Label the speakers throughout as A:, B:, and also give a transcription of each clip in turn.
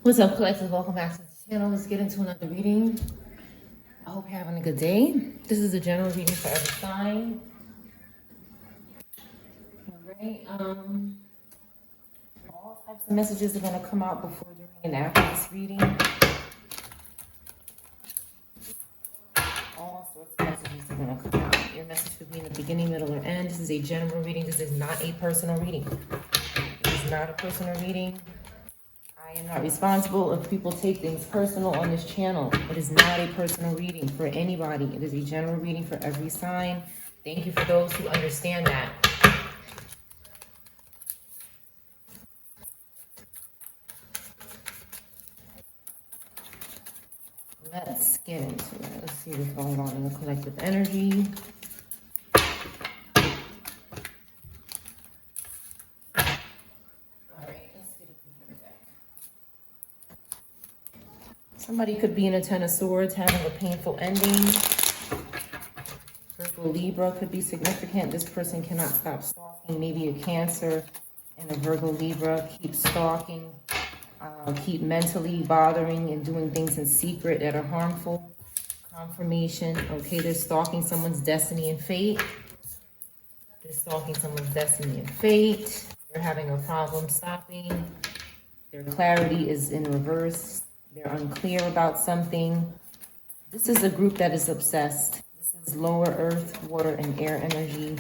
A: What's up, collective? Welcome back to the channel. Let's get into another reading. I hope you're having a good day. This is a general reading for every sign. All right. All types of messages are going to come out before, during, and after this reading. All sorts of messages are going to come out. Your message could be in the beginning, middle, or end. This is a general reading. This is not a personal reading. This is not a personal reading. I am not responsible if people take things personal on this channel. It is not a personal reading for anybody. It is a general reading for every sign. Thank you for those who understand that. Let's get into it. Let's see what's going on in the collective energy. Somebody could be in a Ten of Swords having a painful ending. Virgo Libra could be significant. This person cannot stop stalking. Maybe a Cancer and a Virgo Libra keep stalking, keep mentally bothering and doing things in secret that are harmful. Confirmation. Okay, they're stalking someone's destiny and fate. They're stalking someone's destiny and fate. They're having a problem stopping. Their clarity is in reverse. They're unclear about something. This is a group that is obsessed. This is lower earth, water, and air energy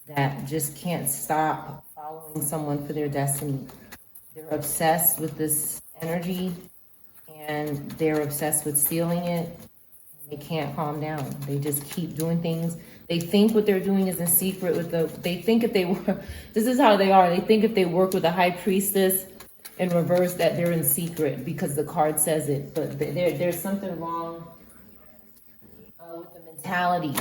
A: that just can't stop following someone for their destiny. They're obsessed with this energy and they're obsessed with stealing it. They can't calm down. They just keep doing things. They think what they're doing is in secret with they think if they were, this is how they are. They think if they work with a high priestess in reverse that they're in secret because the card says it, but there's something wrong with the mentality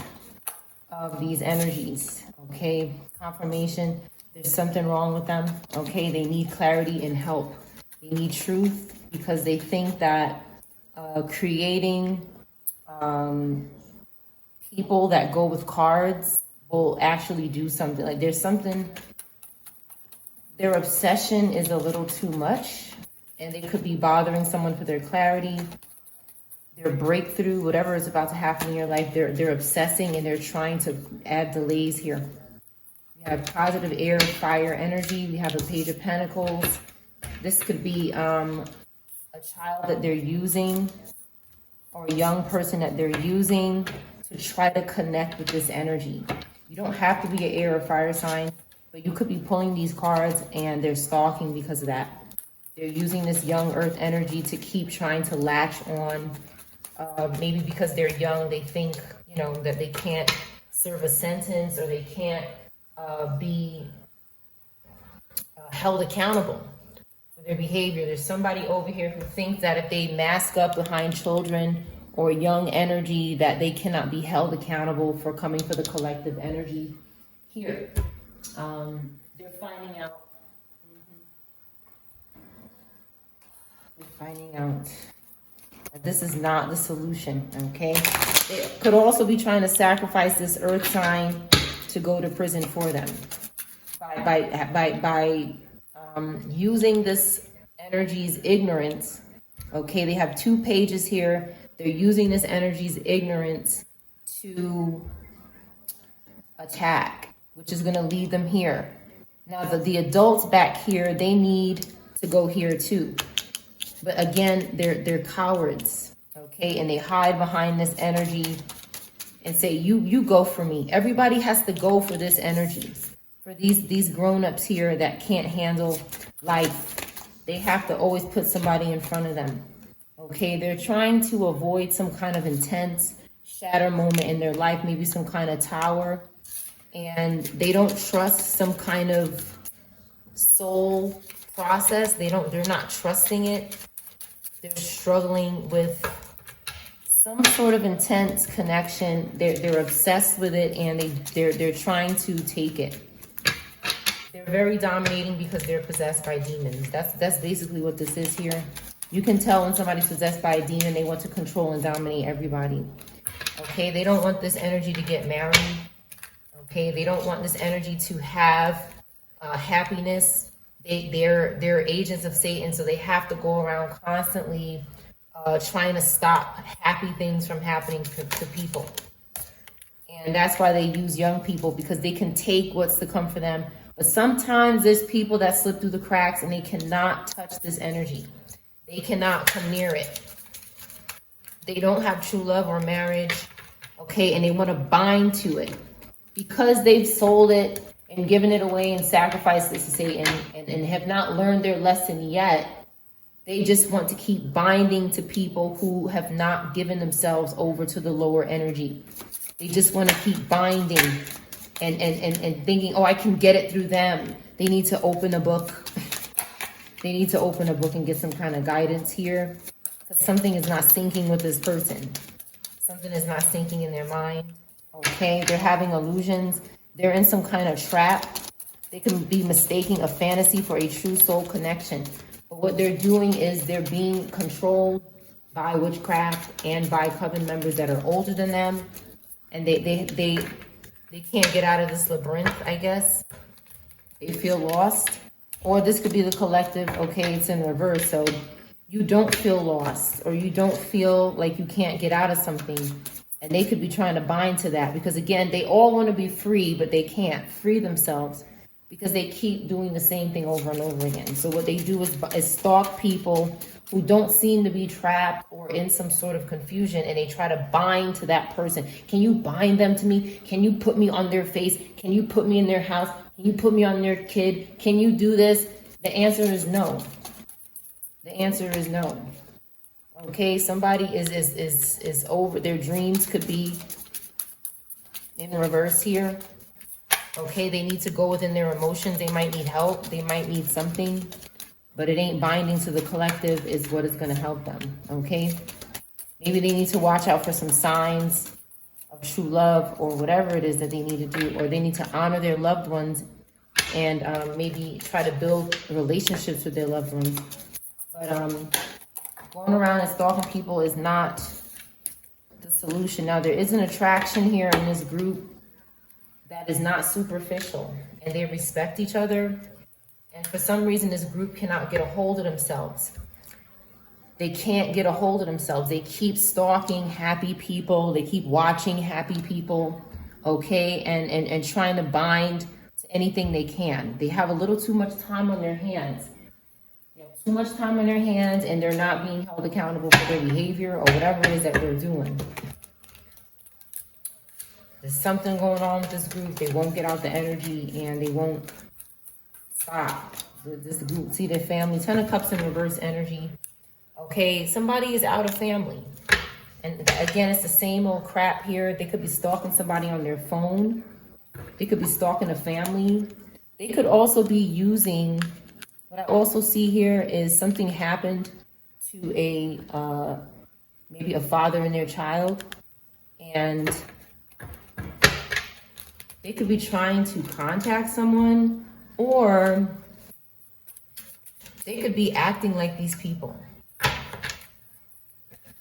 A: of these energies. Okay, confirmation, there's something wrong with them. Okay, they need clarity and help. They need truth because they think that creating people that go with cards will actually do something. Like there's something. Their obsession is a little too much, and they could be bothering someone for their clarity, their breakthrough, whatever is about to happen in your life. They're obsessing and they're trying to add delays here. We have positive air, fire energy. We have a Page of Pentacles. This could be a child that they're using or a young person that they're using to try to connect with this energy. You don't have to be an air or fire sign. But you could be pulling these cards and they're stalking because of that. They're using this young earth energy to keep trying to latch on. Maybe because they're young, they think, you know, that they can't serve a sentence or they can't be held accountable for their behavior. There's somebody over here who thinks that if they mask up behind children or young energy, that they cannot be held accountable for coming for the collective energy here. They're finding out. They're finding out that this is not the solution. Okay, they could also be trying to sacrifice this earth sign to go to prison for them by using this energy's ignorance. Okay, they have two pages here. They're using this energy's ignorance to attack, which is going to lead them here. Now, the adults back here, they need to go here too. But again, they're cowards, okay? And they hide behind this energy and say, you go for me. Everybody has to go for this energy. For these grown-ups here that can't handle life, they have to always put somebody in front of them, okay? They're trying to avoid some kind of intense shatter moment in their life, maybe some kind of tower. And they don't trust some kind of soul process. They're not trusting it. They're struggling with some sort of intense connection. They're obsessed with it and they're trying to take it. They're very dominating because they're possessed by demons. That's basically what this is here. You can tell when somebody's possessed by a demon, they want to control and dominate everybody. Okay, they don't want this energy to get married. Okay, they don't want this energy to have happiness. They're agents of Satan, so they have to go around constantly trying to stop happy things from happening to people. And that's why they use young people, because they can take what's to come for them. But sometimes there's people that slip through the cracks and they cannot touch this energy. They cannot come near it. They don't have true love or marriage, okay? And they want to bind to it because they've sold it and given it away and sacrificed it to Satan and have not learned their lesson yet. They just want to keep binding to people who have not given themselves over to the lower energy. They just want to keep binding and thinking, oh, I can get it through them. They need to open a book. They need to open a book and get some kind of guidance here. Because something is not syncing with this person. Something is not syncing in their mind. Okay, they're having illusions. They're in some kind of trap. They can be mistaking a fantasy for a true soul connection. But what they're doing is they're being controlled by witchcraft and by coven members that are older than them. And they can't get out of this labyrinth, I guess. They feel lost. Or this could be the collective, okay, it's in reverse. So you don't feel lost, or you don't feel like you can't get out of something. And they could be trying to bind to that because, again, they all want to be free, but they can't free themselves because they keep doing the same thing over and over again. So what they do is stalk people who don't seem to be trapped or in some sort of confusion, and they try to bind to that person. Can you bind them to me? Can you put me on their face? Can you put me in their house? Can you put me on their kid? Can you do this? The answer is no. The answer is no. Okay, somebody is over. Their dreams could be in reverse here. Okay, they need to go within their emotions. They might need help. They might need something. But it ain't binding to the collective is what is going to help them, okay? Maybe they need to watch out for some signs of true love or whatever it is that they need to do, or they need to honor their loved ones and maybe try to build relationships with their loved ones. But going around and stalking people is not the solution. Now, there is an attraction here in this group that is not superficial, and they respect each other. And for some reason, this group cannot get a hold of themselves. They can't get a hold of themselves. They keep stalking happy people. They keep watching happy people, okay, and trying to bind to anything they can. They have a little too much time on their hands. They have too much time on their hands, and they're not being held accountable for their behavior or whatever it is that they're doing. There's something going on with this group. They won't get out the energy, and they won't stop. This group, see their family. 10 of Cups in reverse energy. Okay, somebody is out of family. And again, it's the same old crap here. They could be stalking somebody on their phone. They could be stalking a family. They could also be using, what I also see here is something happened to a, maybe a father and their child. And they could be trying to contact someone, or they could be acting like these people.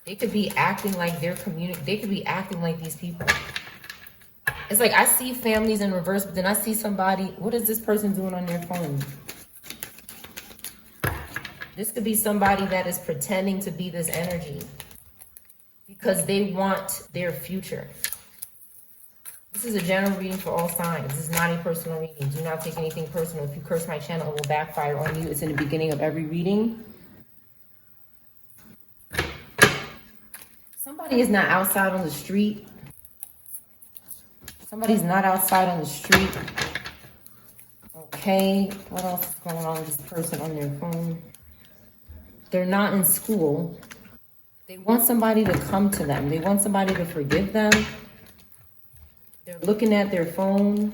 A: They could be acting like their community. They could be acting like these people. It's like I see families in reverse, but then I see somebody. What is this person doing on their phone? This could be somebody that is pretending to be this energy because they want their future. This is a general reading for all signs. This is not a personal reading. Do not take anything personal. If you curse my channel, it will backfire on you. It's in the beginning of every reading. Somebody is not outside on the street. Somebody's not outside on the street. Okay, what else is going on with this person on their phone? They're not in school. They want somebody to come to them. They want somebody to forgive them. They're looking at their phone.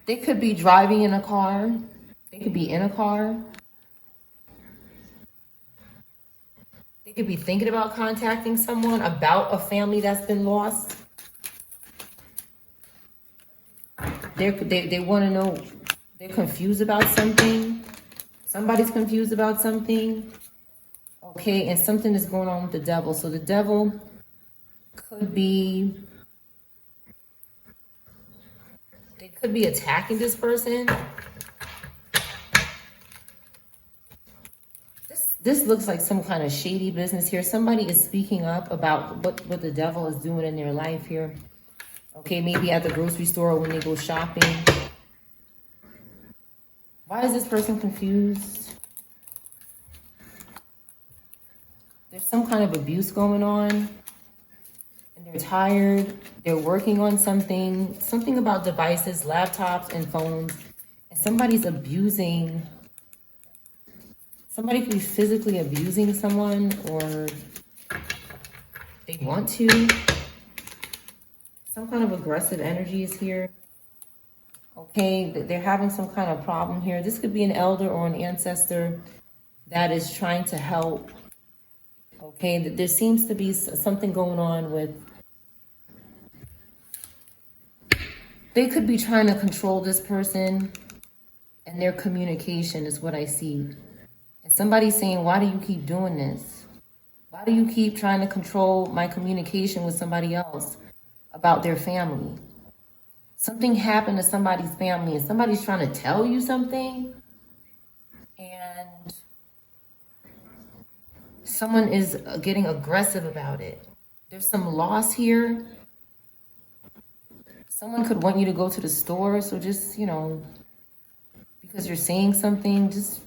A: They could be driving in a car. They could be in a car. They could be thinking about contacting someone about a family that's been lost. They want to know, they're confused about something Somebody's confused about something. Okay, and something is going on with the devil. So the devil could be, they could be attacking this person. This looks like some kind of shady business here. Somebody is speaking up about what the devil is doing in their life here. Okay, maybe at the grocery store or when they go shopping. Why is this person confused? There's some kind of abuse going on. And they're tired. They're working on something. Something about devices, laptops, and phones. And somebody's abusing. Somebody could be physically abusing someone, or they want to. Some kind of aggressive energy is here. Okay, they're having some kind of problem here. This could be an elder or an ancestor that is trying to help. Okay, there seems to be something going on with, they could be trying to control this person and their communication is what I see. And somebody's saying, why do you keep doing this? Why do you keep trying to control my communication with somebody else about their family? Something happened to somebody's family and somebody's trying to tell you something, and someone is getting aggressive about it. There's some loss here. Someone could want you to go to the store, so just, because you're saying something, just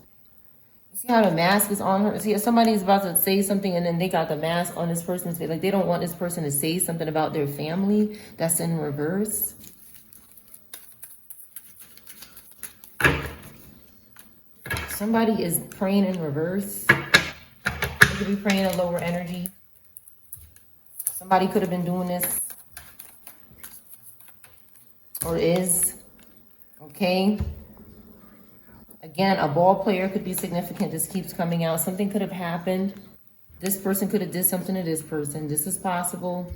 A: see how the mask is on her. See, somebody's about to say something and then they got the mask on this person's face. Like they don't want this person to say something about their family. That's in reverse. Somebody is praying in reverse. They could be praying a lower energy. Somebody could have been doing this. Or is. Okay. Again, a ball player could be significant. This keeps coming out. Something could have happened. This person could have did something to this person. This is possible.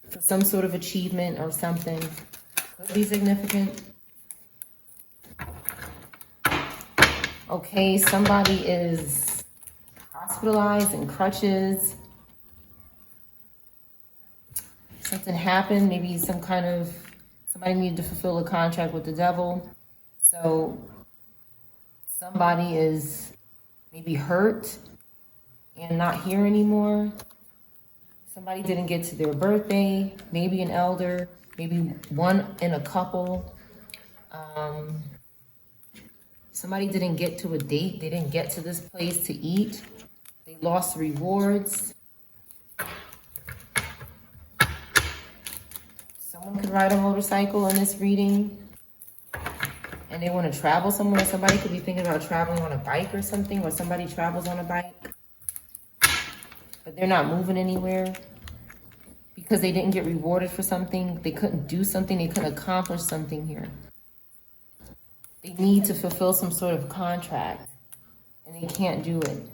A: For some sort of achievement or something. Could be significant. Okay, somebody is hospitalized in crutches. Something happened. Maybe somebody needed to fulfill a contract with the devil. So somebody is maybe hurt and not here anymore. Somebody didn't get to their birthday. Maybe an elder. Maybe one in a couple. Somebody didn't get to a date. They didn't get to this place to eat. They lost rewards. Someone could ride a motorcycle in this reading. And they want to travel somewhere. Somebody could be thinking about traveling on a bike or something. Or somebody travels on a bike. But they're not moving anywhere. Because they didn't get rewarded for something. They couldn't do something. They couldn't accomplish something here. They need to fulfill some sort of contract, and they can't do it.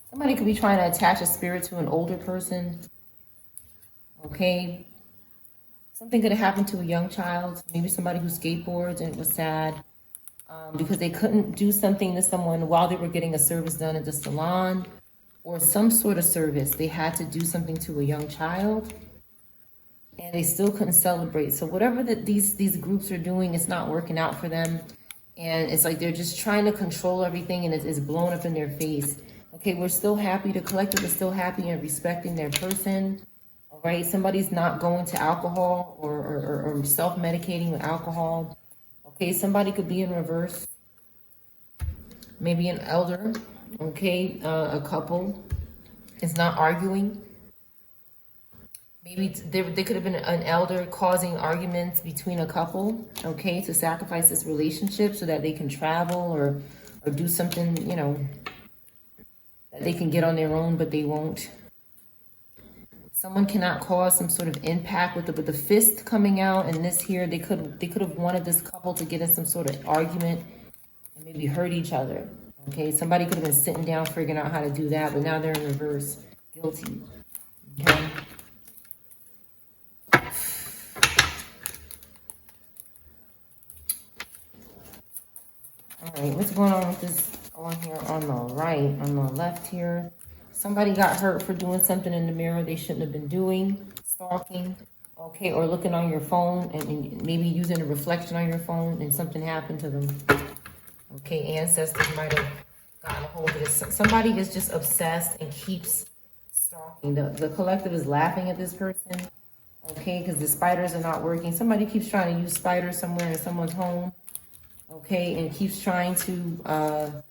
A: Somebody could be trying to attach a spirit to an older person. Okay. Something could have happened to a young child. Maybe somebody who skateboards and it was sad because they couldn't do something to someone while they were getting a service done at the salon. Or some sort of service. They had to do something to a young child and they still couldn't celebrate. So whatever that these groups are doing, it's not working out for them. And it's like they're just trying to control everything and it's blown up in their face. Okay, we're still happy. The collective is still happy and respecting their person. All right, somebody's not going to alcohol or self-medicating with alcohol. Okay, somebody could be in reverse. Maybe an elder. Okay, a couple is not arguing. Maybe they could have been an elder causing arguments between a couple, okay, to sacrifice this relationship so that they can travel or do something, that they can get on their own, but they won't. Someone cannot cause some sort of impact with the fist coming out, and this here, they could have wanted this couple to get in some sort of argument and maybe hurt each other. Okay, somebody could have been sitting down figuring out how to do that, but now they're in reverse, guilty. Okay. All right, what's going on with this on here on the right, on the left here? Somebody got hurt for doing something in the mirror they shouldn't have been doing, stalking, okay, or looking on your phone and maybe using a reflection on your phone and something happened to them. Okay, ancestors might have gotten a hold of this. Somebody is just obsessed and keeps stalking. The collective is laughing at this person, okay, because the spiders are not working. Somebody keeps trying to use spiders somewhere in someone's home, okay, and keeps trying to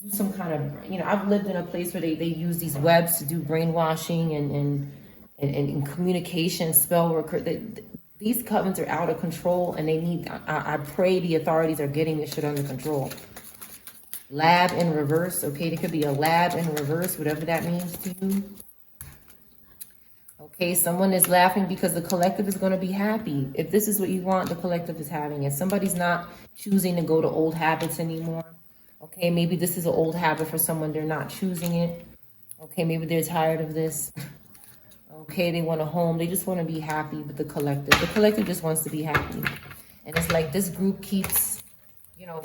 A: do some kind of, I've lived in a place where they use these webs to do brainwashing and communication, spell work. These covens are out of control, and they need, I pray the authorities are getting this shit under control. Lab in reverse, okay? There could be a lab in reverse, whatever that means to you. Okay, someone is laughing because the collective is going to be happy. If this is what you want, the collective is having it. Somebody's not choosing to go to old habits anymore. Okay, maybe this is an old habit for someone. They're not choosing it. Okay, maybe they're tired of this. Okay, they want a home. They just want to be happy with the collective. The collective just wants to be happy. And it's like this group keeps,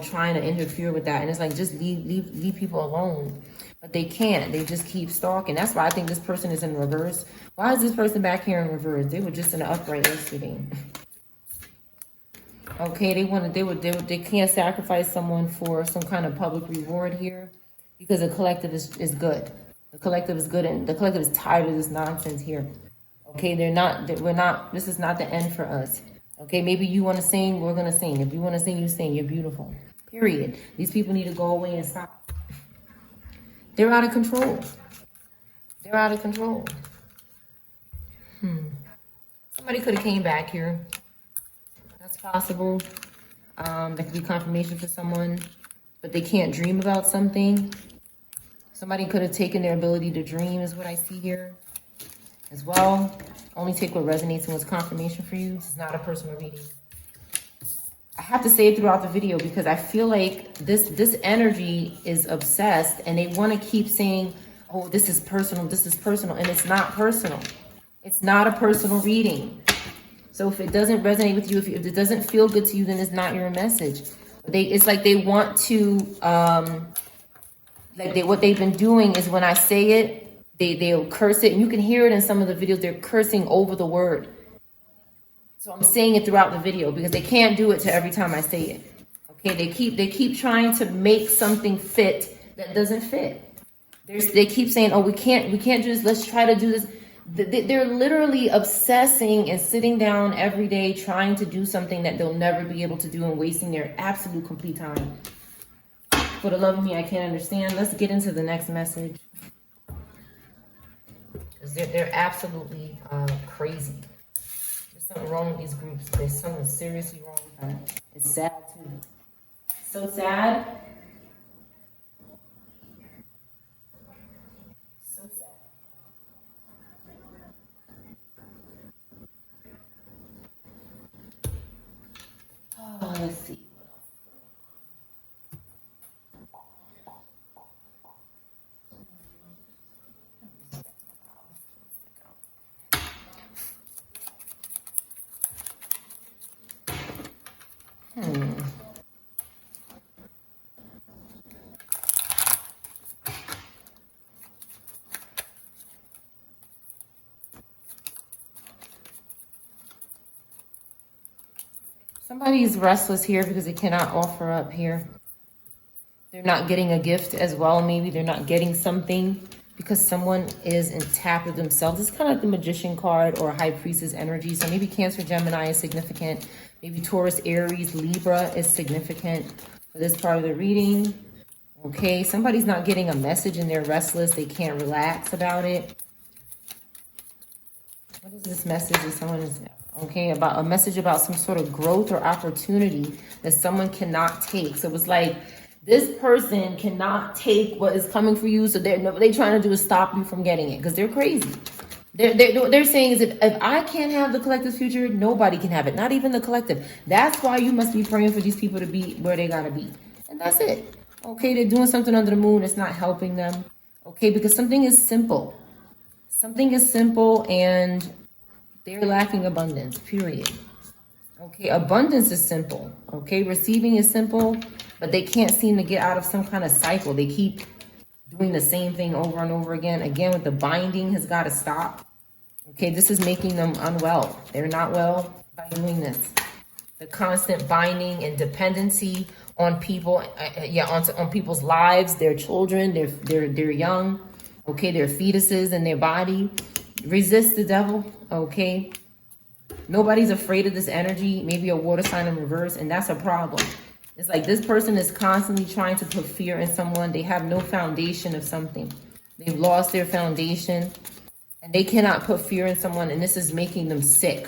A: trying to interfere with that. And it's like, just leave people alone. But they can't. They just keep stalking. That's why I think this person is in reverse. Why is this person back here in reverse? They were just in the upright yesterday. Okay, they can't sacrifice someone for some kind of public reward here because the collective is good. The collective is good, and the collective is tired of this nonsense here. Okay, this is not the end for us. Okay, maybe you want to sing, we're going to sing. If you want to sing, you sing. You're beautiful. Period. These people need to go away and stop. They're out of control. They're out of control. Somebody could have came back here. That's possible. That could be confirmation for someone, but they can't dream about something. Somebody could have taken their ability to dream, is what I see here as well. Only take what resonates and what's confirmation for you. This is not a personal reading. I have to say it throughout the video because I feel like this energy is obsessed and they want to keep saying, oh, this is personal, and it's not personal. It's not a personal reading. So if it doesn't resonate with you, if it doesn't feel good to you, then it's not your message. It's like they want to, what they've been doing is when I say it, they'll curse it. And you can hear it in some of the videos. They're cursing over the word. So I'm saying it throughout the video because they can't do it to every time I say it. Okay, they keep trying to make something fit that doesn't fit. They keep saying, oh, we can't do this. Let's try to do this. They're literally obsessing and sitting down every day trying to do something that they'll never be able to do and wasting their absolute complete time. For the love of me, I can't understand. Let's get into the next message. Because they're absolutely crazy. There's something wrong with these groups. There's something seriously wrong with them. It's sad too. So sad. Let's see. Somebody's restless here because they cannot offer up here. They're not getting a gift as well. Maybe they're not getting something because someone is in tap with themselves. It's kind of like the Magician card or High Priestess energy. So maybe Cancer, Gemini is significant. Maybe Taurus, Aries, Libra is significant for this part of the reading. Okay, somebody's not getting a message and they're restless. They can't relax about it. What is this message that someone is... Okay, about a message about some sort of growth or opportunity that someone cannot take. So it's like this person cannot take what is coming for you. So they're trying to do is stop you from getting it because they're crazy. They're saying is if I can't have the collective's future, nobody can have it. Not even the collective. That's why you must be praying for these people to be where they gotta be. And that's it. Okay, they're doing something under the moon. It's not helping them. Okay, because something is simple. Something is simple and they're lacking abundance, period. Okay, abundance is simple. Okay, receiving is simple, but they can't seem to get out of some kind of cycle. They keep doing the same thing over and over again. Again, with the binding has got to stop. Okay, this is making them unwell. They're not well by doing this. The constant binding and dependency on people, on people's lives, their children, their young, okay, their fetuses in their body. Resist the devil, okay? Nobody's afraid of this energy, maybe a water sign in reverse, and that's a problem. It's like this person is constantly trying to put fear in someone. They have no foundation of something. They've lost their foundation, and they cannot put fear in someone, and this is making them sick.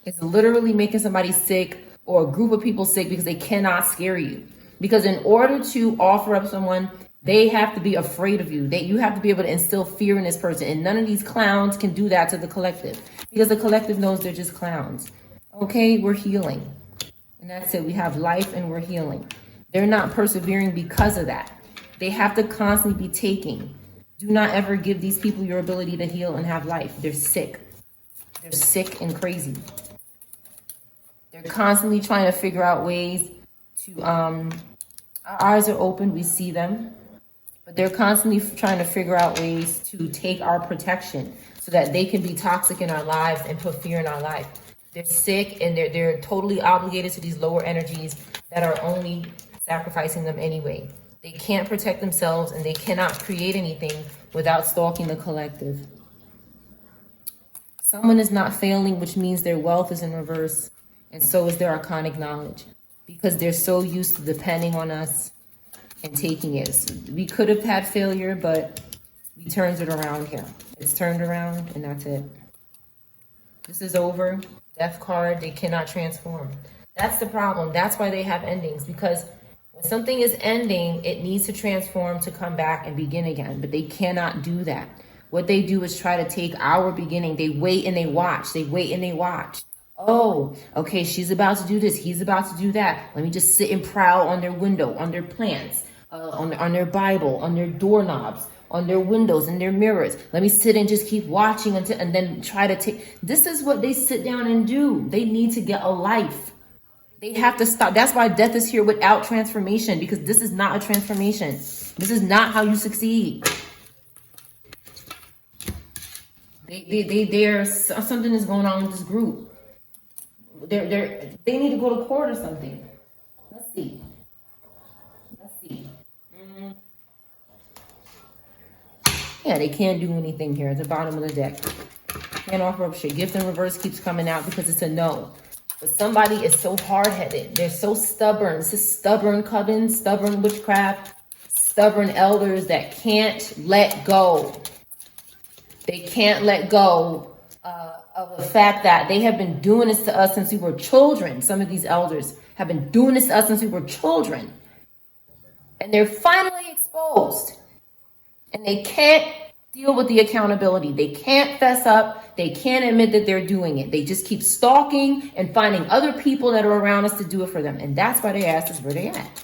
A: It's literally making somebody sick or a group of people sick because they cannot scare you. Because in order to offer up someone, they have to be afraid of you. You have to be able to instill fear in this person. And none of these clowns can do that to the collective. Because the collective knows they're just clowns. Okay, we're healing. And that's it. We have life and we're healing. They're not persevering because of that. They have to constantly be taking. Do not ever give these people your ability to heal and have life. They're sick. They're sick and crazy. They're constantly trying to figure out ways to, our eyes are open, we see them. But they're constantly trying to figure out ways to take our protection so that they can be toxic in our lives and put fear in our life. They're sick and they're totally obligated to these lower energies that are only sacrificing them anyway. They can't protect themselves and they cannot create anything without stalking the collective. Someone is not failing, which means their wealth is in reverse. And so is their arcanic knowledge, because they're so used to depending on us and taking it. So we could have had failure, but we turned it around here. It's turned around, and that's it. This is over. Death card, they cannot transform. That's the problem. That's why they have endings, because when something is ending, it needs to transform to come back and begin again, but they cannot do that. What they do is try to take our beginning. They wait and they watch. They wait and they watch. Oh, okay, she's about to do this. He's about to do that. Let me just sit and prowl on their window, on their plants, on their Bible, on their doorknobs, on their windows and their mirrors. Let me sit and just keep watching and then try to take. This is what they sit down and do. They need to get a life. They have to stop. That's why death is here without transformation, because this is not a transformation. This is not how you succeed. Something is going on with this group. They need to go to court or something. Let's see. Yeah, they can't do anything here at the bottom of the deck. Can't offer up shit. Gift in reverse keeps coming out because it's a no. But somebody is so hard-headed. They're so stubborn. This is stubborn coven, stubborn witchcraft, stubborn elders that can't let go. They can't let go of the fact that they have been doing this to us since we were children. Some of these elders have been doing this to us since we were children. And they're finally exposed. And they can't deal with the accountability. They can't fess up. They can't admit that they're doing it. They just keep stalking and finding other people that are around us to do it for them. And that's why they asked us where they're at.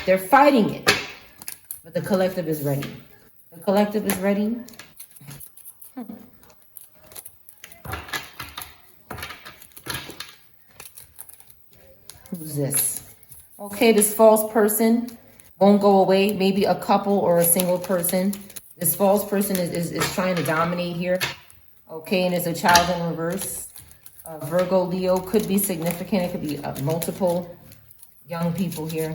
A: They're fighting it. But the collective is ready. The collective is ready. Who's this? Okay, this false person won't go away. Maybe a couple or a single person. This false person is trying to dominate here. Okay, and it's a child in reverse. Virgo, Leo could be significant. It could be multiple young people here.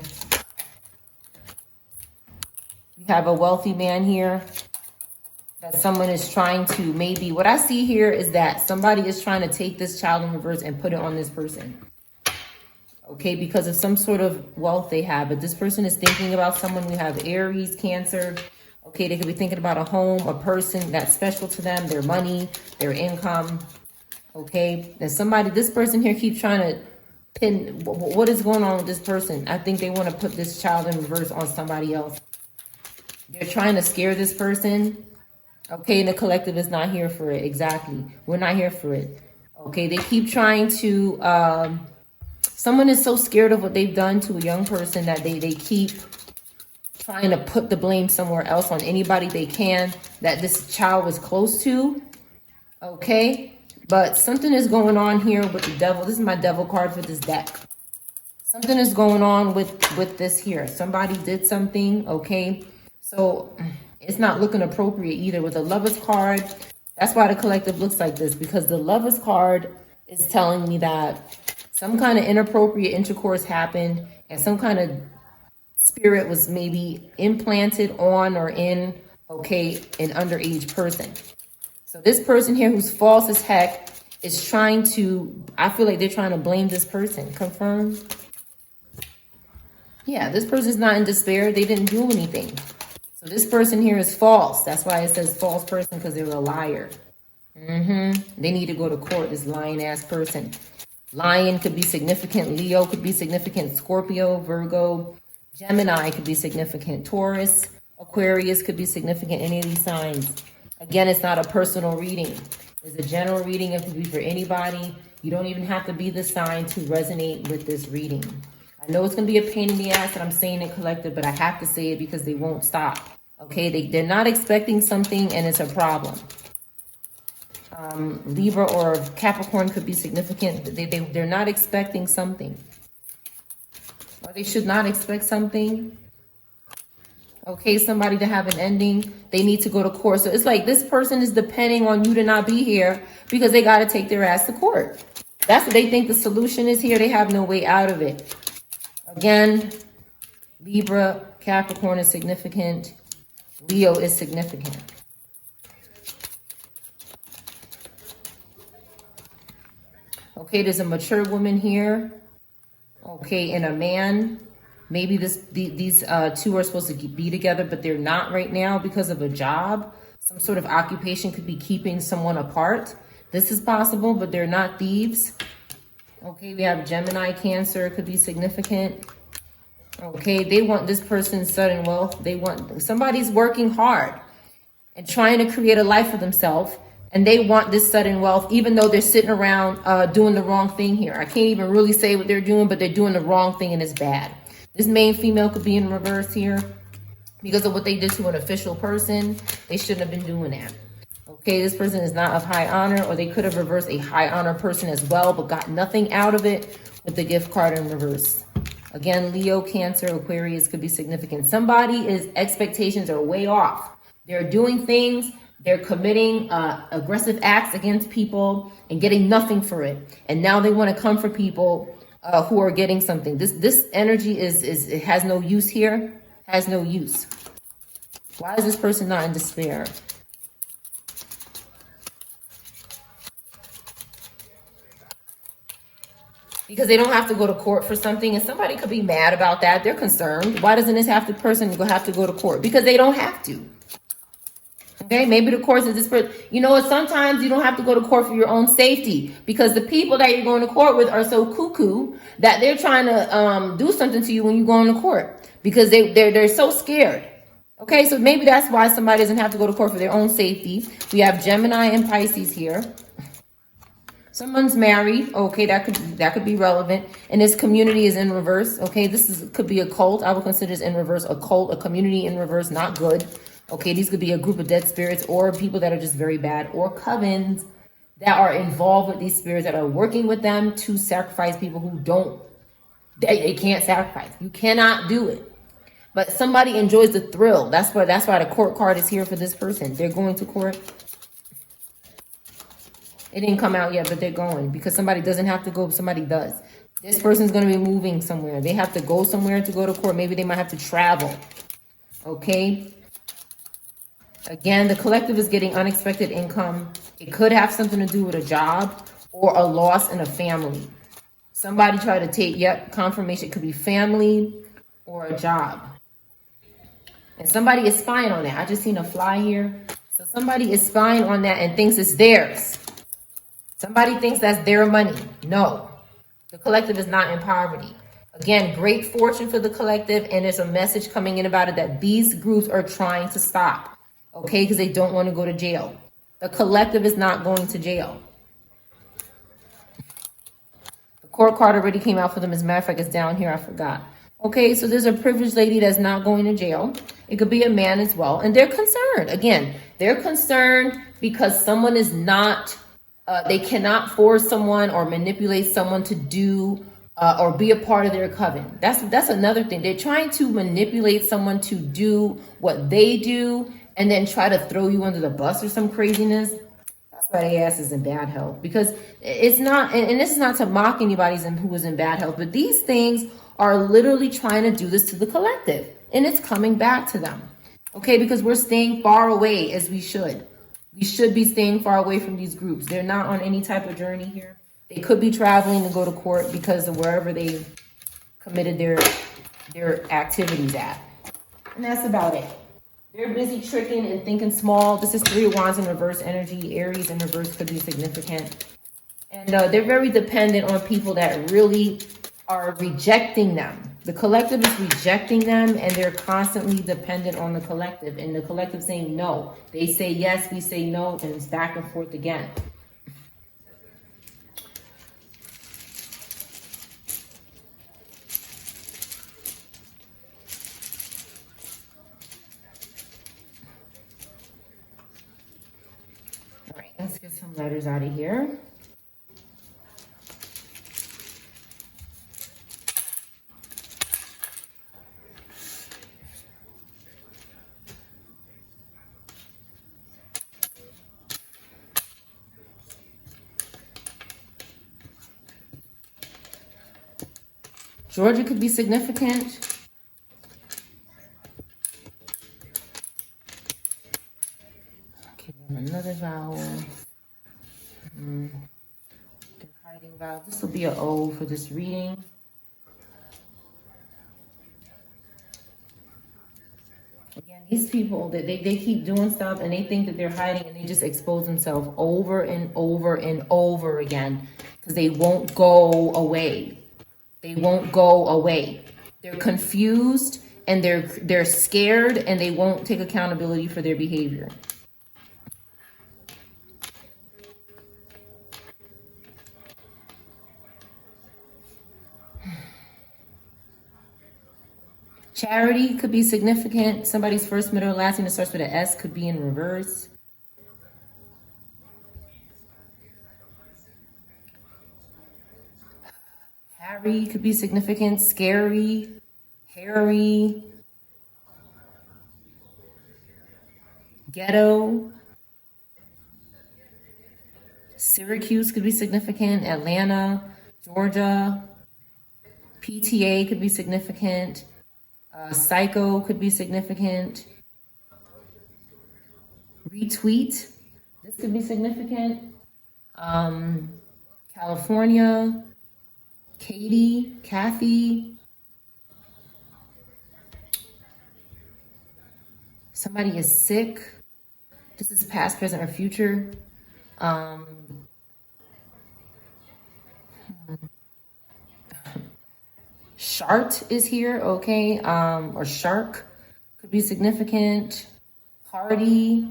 A: We have a wealthy man here that someone is trying to maybe, what I see here is that somebody is trying to take this child in reverse and put it on this person. Okay, because of some sort of wealth they have. But this person is thinking about someone. We have Aries, Cancer. Okay, they could be thinking about a home, a person that's special to them, their money, their income. Okay, and this person here keeps trying to pin, what is going on with this person? I think they want to put this child in reverse on somebody else. They're trying to scare this person. Okay, and the collective is not here for it. Exactly. We're not here for it. Okay, they keep trying to, someone is so scared of what they've done to a young person that they keep trying to put the blame somewhere else on anybody they can that this child was close to. Okay, But something is going on here with the devil. This is my devil card for this deck. Something is going on with this here. Somebody did something, okay? So it's not looking appropriate either with the Lover's card. That's why the collective looks like this, because the Lover's card is telling me that some kind of inappropriate intercourse happened and some kind of spirit was maybe implanted on or in, okay, an underage person. So this person here who's false as heck is trying to, I feel like they're trying to blame this person. Confirm. Yeah, this person's not in despair. They didn't do anything. So this person here is false. That's why it says false person, because they're a liar. They need to go to court, this lying ass person. Lion could be significant. Leo could be significant. Scorpio, Virgo, Gemini could be significant. Taurus, Aquarius could be significant. Any of these signs. Again, it's not a personal reading. It's a general reading. It could be for anybody. You don't even have to be the sign to resonate with this reading. I know it's going to be a pain in the ass that I'm saying it collective, but I have to say it because they won't stop. Okay, they're not expecting something and it's a problem. Libra or Capricorn could be significant. They're not expecting something. Or they should not expect something. Okay, somebody to have an ending. They need to go to court. So it's like this person is depending on you to not be here because they got to take their ass to court. That's what they think the solution is here. They have no way out of it. Again, Libra, Capricorn is significant. Leo is significant. Okay, there's a mature woman here. Okay, and a man. Maybe these two are supposed to be together, but they're not right now because of a job. Some sort of occupation could be keeping someone apart. This is possible, but they're not thieves. Okay, we have Gemini, Cancer, could be significant. Okay, they want this person's sudden wealth. They want, somebody's working hard and trying to create a life for themselves. And they want this sudden wealth, even though they're sitting around doing the wrong thing here. I can't even really say what they're doing, but they're doing the wrong thing and it's bad. This main female could be in reverse here because of what they did to an official person. They shouldn't have been doing that. Okay, this person is not of high honor, or they could have reversed a high honor person as well, but got nothing out of it with the gift card in reverse. Again, Leo, Cancer, Aquarius could be significant. Somebody's expectations are way off. They're doing things, they're committing aggressive acts against people and getting nothing for it. And now they want to come for people who are getting something. This energy it has no use here, has no use. Why is this person not in despair? Because they don't have to go to court for something, and somebody could be mad about that. They're concerned. Why doesn't this person have to go to court? Because they don't have to. Okay, maybe the court is this person. You know what? Sometimes you don't have to go to court for your own safety, because the people that you're going to court with are so cuckoo that they're trying to do something to you when you go into court, because they're so scared. Okay, so maybe that's why somebody doesn't have to go to court for their own safety. We have Gemini and Pisces here. Someone's married. Okay, that could be relevant. And this community is in reverse. Okay, could be a cult. I would consider this in reverse a cult, a community in reverse, not good. Okay, these could be a group of dead spirits or people that are just very bad, or covens that are involved with these spirits that are working with them to sacrifice people who they can't sacrifice. You cannot do it. But somebody enjoys the thrill. That's why the court card is here for this person. They're going to court. It didn't come out yet, but they're going, because somebody doesn't have to go, somebody does. This person's going to be moving somewhere. They have to go somewhere to go to court. Maybe they might have to travel. Okay. Again, the collective is getting unexpected income. It could have something to do with a job or a loss in a family. Somebody tried to take, confirmation. It could be family or a job. And somebody is spying on that. I just seen a fly here. So somebody is spying on that and thinks it's theirs. Somebody thinks that's their money. No, the collective is not in poverty. Again, great fortune for the collective, and there's a message coming in about it that these groups are trying to stop, okay, because they don't want to go to jail. The collective is not going to jail. The court card already came out for them. As a matter of fact, it's down here. I forgot. Okay, so there's a privileged lady that's not going to jail. It could be a man as well, and they're concerned. Again, they're concerned because someone is not They cannot force someone or manipulate someone to do or be a part of their coven. That's another thing. They're trying to manipulate someone to do what they do and then try to throw you under the bus or some craziness. That's why their ass is in bad health. Because it's not, and this is not to mock anybody who is in bad health, but these things are literally trying to do this to the collective. And it's coming back to them. Okay, because we're staying far away as we should. We should be staying far away from these groups. They're not on any type of journey here. They could be traveling to go to court because of wherever they committed their activities at. And that's about it. They're busy tricking and thinking small. This is Three of Wands in reverse energy. Aries in reverse could be significant. And they're very dependent on people that really are rejecting them. The collective is rejecting them, and they're constantly dependent on the collective. And the collective saying no. They say yes, we say no, and it's back and forth again. All right, let's get some letters out of here. Georgia could be significant. Okay, another vowel. They're hiding vowel. This will be an O for this reading. Again, these people, they keep doing stuff and they think that they're hiding, and they just expose themselves over and over and over again because they won't go away. They won't go away. They're confused and they're scared, and they won't take accountability for their behavior. Charity could be significant. Somebody's first, middle, or last name that starts with an S could be in reverse. Harry could be significant. Scary, Harry, ghetto. Syracuse could be significant. Atlanta, Georgia. PTA could be significant. Psycho could be significant. Retweet, this could be significant. California. Katie, Kathy. Somebody is sick. This is past, present, or future. Shart is here, okay? Or shark could be significant. Party.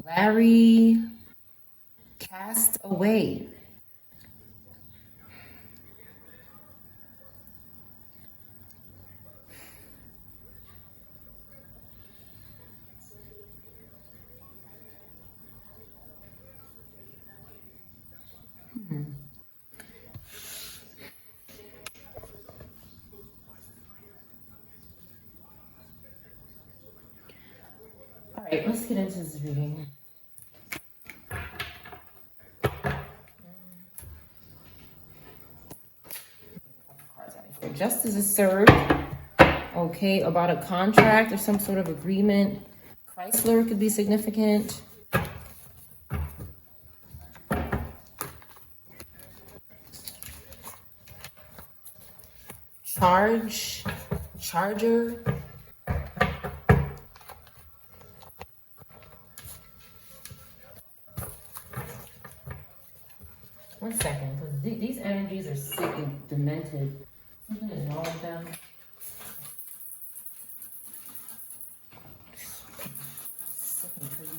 A: Larry. Cast away. All right, let's get into this reading. Justice is served, okay, about a contract or some sort of agreement. Chrysler could be significant. Charger. One second, because these energies are sick and demented. Something is wrong with them. Sick and crazy.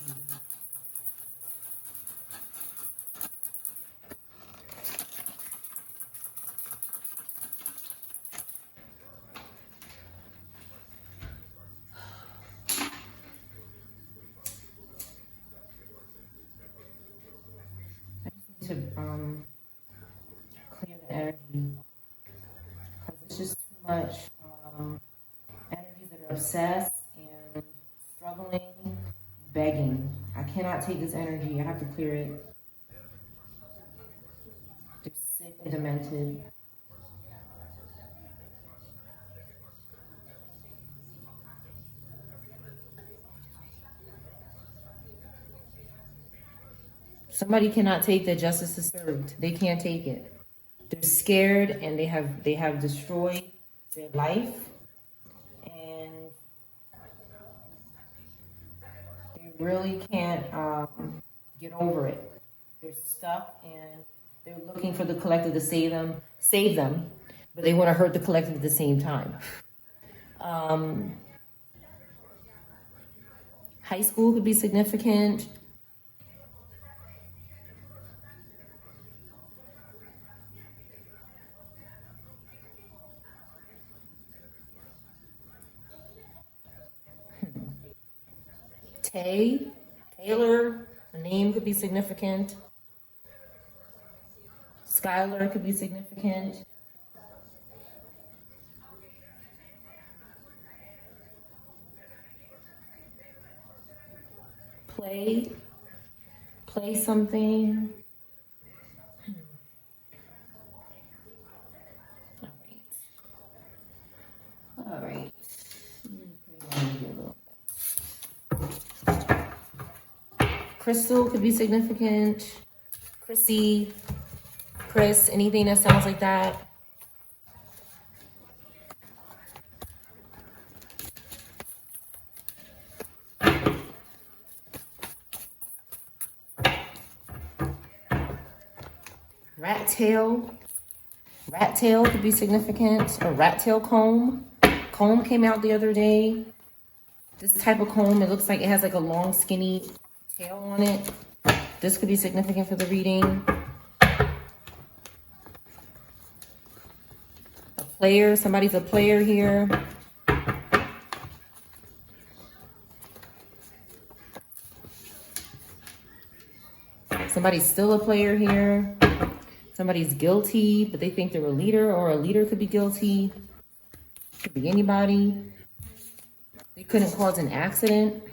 A: to clear the energy, because it's just too much energies that are obsessed and struggling, begging. I cannot take this energy. I have to clear it. They're sick and demented. Somebody cannot take that justice is served. They can't take it. They're scared, and they have destroyed their life, and they really can't get over it. They're stuck, and they're looking for the collective to save them, but they want to hurt the collective at the same time. High school could be significant. Taylor, the name could be significant. Skylar could be significant. Play something. All right. Crystal could be significant. Chrissy, Chris, anything that sounds like that. Rat tail could be significant. A rat tail comb. Comb came out the other day. This type of comb, it looks like it has like a long skinny tail on it. This could be significant for the reading. A player, somebody's a player here. Somebody's still a player here. Somebody's guilty, but they think they're a leader, or a leader could be guilty. Could be anybody. They couldn't cause an accident,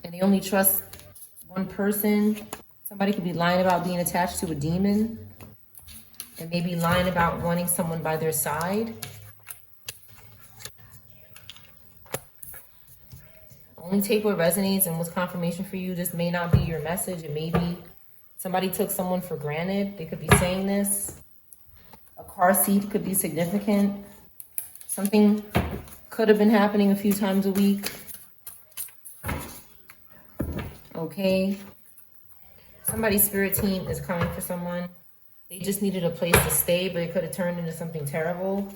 A: and they only trust one person. Somebody could be lying about being attached to a demon, and maybe lying about wanting someone by their side. Only take what resonates and what's confirmation for you. This may not be your message. It may be somebody took someone for granted. They could be saying this. A car seat could be significant. Something could have been happening a few times a week. Okay. Somebody's spirit team is coming for someone. They just needed a place to stay, but it could have turned into something terrible.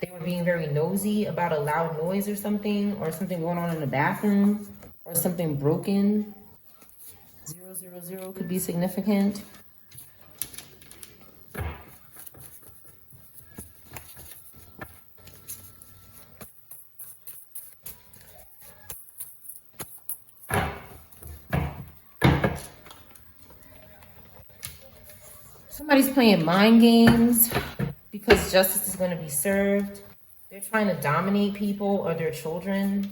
A: They were being very nosy about a loud noise or something going on in the bathroom, or something broken. 000 could be significant. Somebody's playing mind games because justice is going to be served. They're trying to dominate people or their children.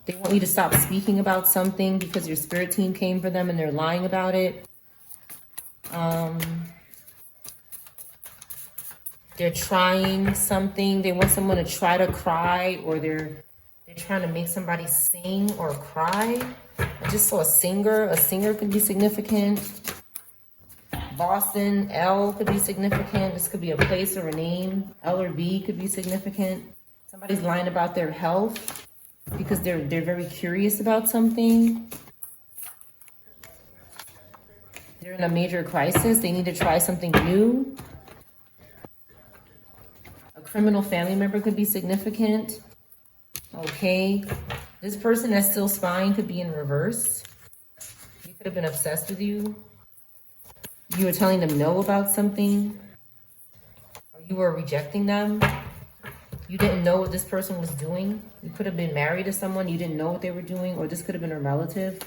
A: They want you to stop speaking about something because your spirit team came for them and they're lying about it. They're trying something. They want someone to try to cry, or they're trying to make somebody sing or cry. I just saw a singer. A singer could be significant. Boston, L could be significant. This could be a place or a name. L or B could be significant. Somebody's lying about their health because they're very curious about something. They're in a major crisis. They need to try something new. A criminal family member could be significant. Okay. This person that's still spying could be in reverse. They could have been obsessed with you. You were telling them no about something, or you were rejecting them. You didn't know what this person was doing. You could have been married to someone, you didn't know what they were doing, or this could have been a relative.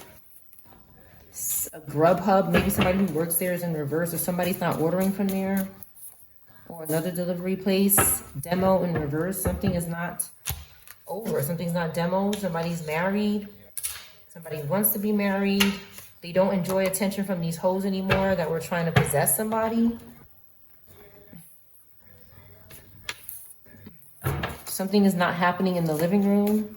A: A Grubhub, maybe somebody who works there is in reverse, or somebody's not ordering from there, or another delivery place. Demo in reverse, something is not over, something's not demo, somebody's married, somebody wants to be married, they don't enjoy attention from these hoes anymore that were trying to possess somebody. Something is not happening in the living room.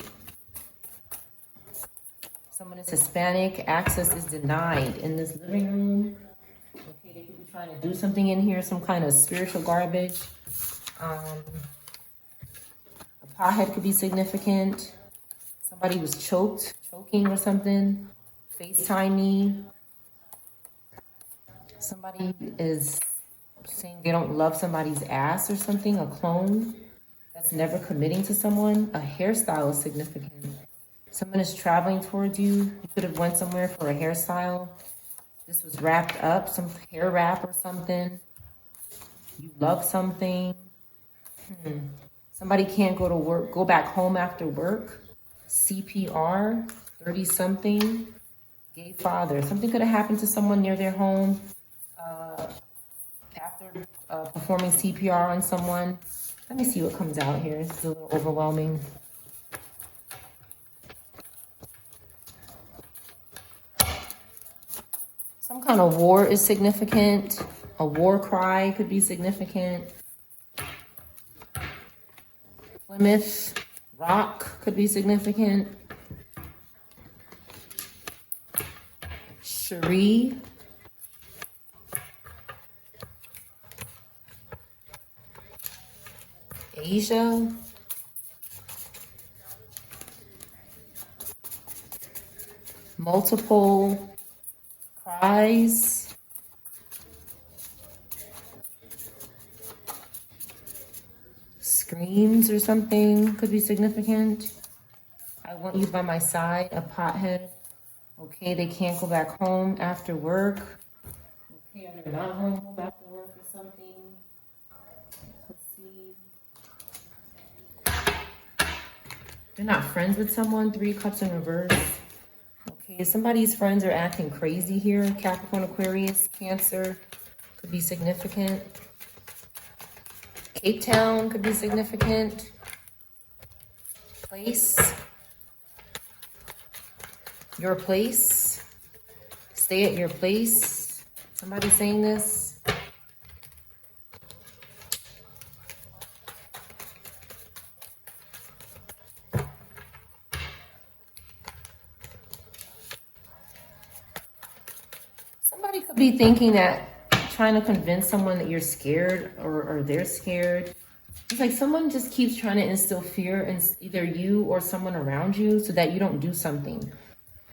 A: Someone is Hispanic, access is denied in this living room. Okay, they could be trying to do something in here, some kind of spiritual garbage. A pothead could be significant. Somebody was choking or something. FaceTime me. Somebody is saying they don't love somebody's ass or something, a clone that's never committing to someone. A hairstyle is significant. Someone is traveling towards you. You could have went somewhere for a hairstyle. This was wrapped up, some hair wrap or something. You love something. Somebody can't go to work, go back home after work. CPR, 30-something. Gay father. Something could have happened to someone near their home after performing CPR on someone. Let me see what comes out here. This is a little overwhelming. Some kind of war is significant. A war cry could be significant. Plymouth Rock could be significant. Cherie. Asia. Multiple cries. Screams or something could be significant. I want you by my side, a pothead. Okay, they can't go back home after work. Okay, are they not going home after work or something? Let's see. They're not friends with someone. 3 cups in reverse. Okay, somebody's friends are acting crazy here. Capricorn, Aquarius, Cancer could be significant. Cape Town could be significant. Place. Your place. Stay at your place. Somebody saying this. Somebody could be thinking that, trying to convince someone that you're scared or they're scared. It's like someone just keeps trying to instill fear in either you or someone around you so that you don't do something.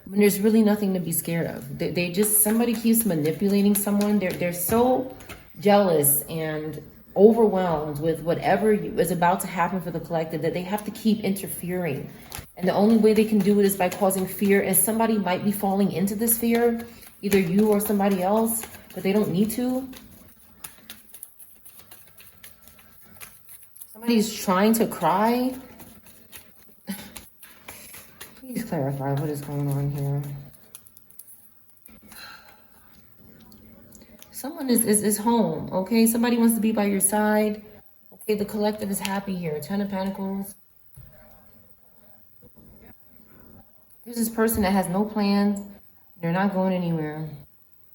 A: When there's really nothing to be scared of. They just, somebody keeps manipulating someone. They're so jealous and overwhelmed with whatever is about to happen for the collective that they have to keep interfering. And the only way they can do it is by causing fear, and somebody might be falling into this fear, either you or somebody else, but they don't need to. Somebody's trying to cry. Please clarify what is going on here. Someone is home, okay? Somebody wants to be by your side. Okay, the collective is happy here. 10 of Pentacles. There's this person that has no plans. They're not going anywhere.